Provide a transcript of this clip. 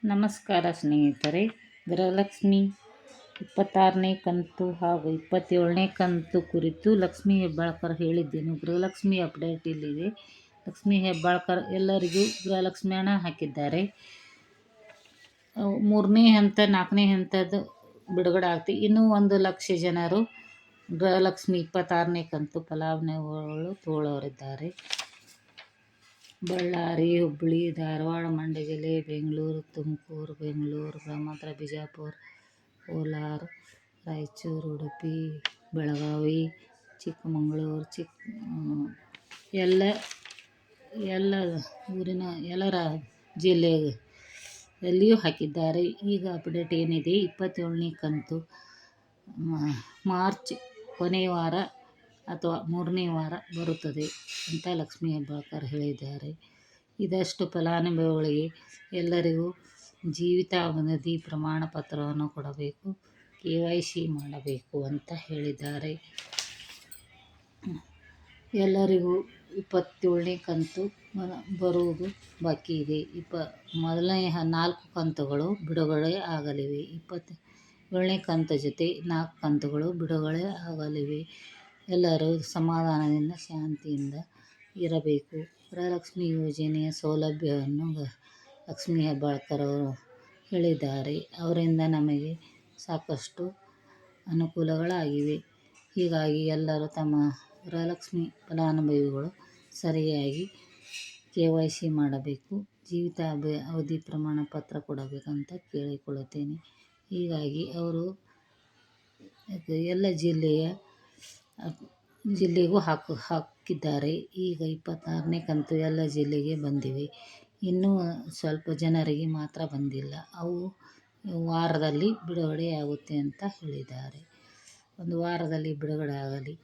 ನಮಸ್ಕಾರ ಸ್ನೇಹಿತರೆ. ಗೃಹಲಕ್ಷ್ಮಿ 26ನೇ ಕಂತು ಹಾಗೂ 27ನೇ ಕಂತು ಕುರಿತು ಲಕ್ಷ್ಮೀ ಹೆಬ್ಬಾಳ್ಕರ್ ಹೇಳಿದ್ದೇನು. ಗೃಹಲಕ್ಷ್ಮಿ ಅಪ್ಡೇಟ್ ಇಲ್ಲಿದೆ. ಲಕ್ಷ್ಮೀ ಹೆಬ್ಬಾಳ್ಕರ್ ಎಲ್ಲರಿಗೂ ಗೃಹಲಕ್ಷ್ಮಿ ಹಣ ಹಾಕಿದ್ದಾರೆ. 3ನೇ ಹಂತ 4ನೇ ಹಂತದ ಬಿಡುಗಡೆ ಆಗ್ತಿ. ಇನ್ನೂ 1 ಲಕ್ಷ ಜನರು ಗೃಹಲಕ್ಷ್ಮಿ 26ನೇ ಕಂತು ಫಲಾನುಭವಿಗಳು ತಗೊಳ್ಳೋರಿದ್ದಾರೆ. ಬಳ್ಳಾರಿ, ಹುಬ್ಬಳ್ಳಿ, ಧಾರವಾಡ, ಮಂಡ್ಯ ಜಿಲ್ಲೆ, ಬೆಂಗಳೂರು, ತುಮಕೂರು, ಬೆಂಗಳೂರು ಗ್ರಾಮಾಂತರ, ಬಿಜಾಪುರ, ಕೋಲಾರ, ರಾಯಚೂರು, ಉಡುಪಿ, ಬೆಳಗಾವಿ, ಚಿಕ್ಕಮಗಳೂರು, ಎಲ್ಲ ಊರಿನ ಜಿಲ್ಲೆಯಲ್ಲಿಯೂ ಹಾಕಿದ್ದಾರೆ. ಈಗ ಅಪ್ಡೇಟ್ ಏನಿದೆ, 27ನೇ ಕಂತು ಮಾರ್ಚ್ ಕೊನೆಯ ವಾರ ಅಥವಾ 3ನೇ ವಾರ ಬರುತ್ತದೆ ಅಂತ ಲಕ್ಷ್ಮೀ ಹೆಬ್ಬಾಳ್ಕರ್ ಹೇಳಿದ್ದಾರೆ. ಇದಷ್ಟು ಫಲಾನುಭವಿಗಳಿಗೆ ಎಲ್ಲರಿಗೂ ಜೀವಿತಾವಧಿ ಪ್ರಮಾಣ ಪತ್ರವನ್ನು ಕೊಡಬೇಕು, KYC ಮಾಡಬೇಕು ಅಂತ ಹೇಳಿದ್ದಾರೆ. ಎಲ್ಲರಿಗೂ 27ನೇ ಕಂತು ಬರುವುದು ಬಾಕಿ ಇದೆ. ಮೊದಲನೇ 4 ಕಂತುಗಳು ಬಿಡುಗಡೆ ಆಗಲಿವೆ. 27ನೇ ಕಂತು ಜೊತೆ 4 ಕಂತುಗಳು ಬಿಡುಗಡೆ ಆಗಲಿವೆ. ಎಲ್ಲರೂ ಸಮಾಧಾನದಿಂದ ಶಾಂತಿಯಿಂದ ಇರಬೇಕು. ಗೃಹಲಕ್ಷ್ಮಿ ಯೋಜನೆಯ ಸೌಲಭ್ಯವನ್ನು ಲಕ್ಷ್ಮೀ ಹೆಬ್ಬಾಳ್ಕರ್ ಅವರು ಹೇಳಿದ್ದಾರೆ. ಅವರಿಂದ ನಮಗೆ ಸಾಕಷ್ಟು ಅನುಕೂಲಗಳಾಗಿವೆ. ಹೀಗಾಗಿ ಎಲ್ಲರೂ ತಮ್ಮ ಗೃಹಲಕ್ಷ್ಮಿ ಫಲಾನುಭವಿಗಳು ಸರಿಯಾಗಿ KYC ಮಾಡಬೇಕು, ಜೀವಿತಾವಧಿ ಪ್ರಮಾಣ ಪತ್ರ ಕೊಡಬೇಕಂತ ಕೇಳಿಕೊಳ್ಳುತ್ತೇನೆ. ಹೀಗಾಗಿ ಅವರು ಎಲ್ಲ ಜಿಲ್ಲೆಗೂ ಹಾಕಿದ್ದಾರೆ. ಈಗ 26ನೇ ಕಂತು ಎಲ್ಲ ಜಿಲ್ಲೆಗೆ ಬಂದಿವೆ. ಇನ್ನೂ ಸ್ವಲ್ಪ ಜನರಿಗೆ ಮಾತ್ರ ಬಂದಿಲ್ಲ. ಅವು ವಾರದಲ್ಲಿ ಬಿಡುಗಡೆಯಾಗುತ್ತೆ ಅಂತ ಹೇಳಿದ್ದಾರೆ. 1 ವಾರದಲ್ಲಿ ಬಿಡುಗಡೆ ಆಗಲಿ.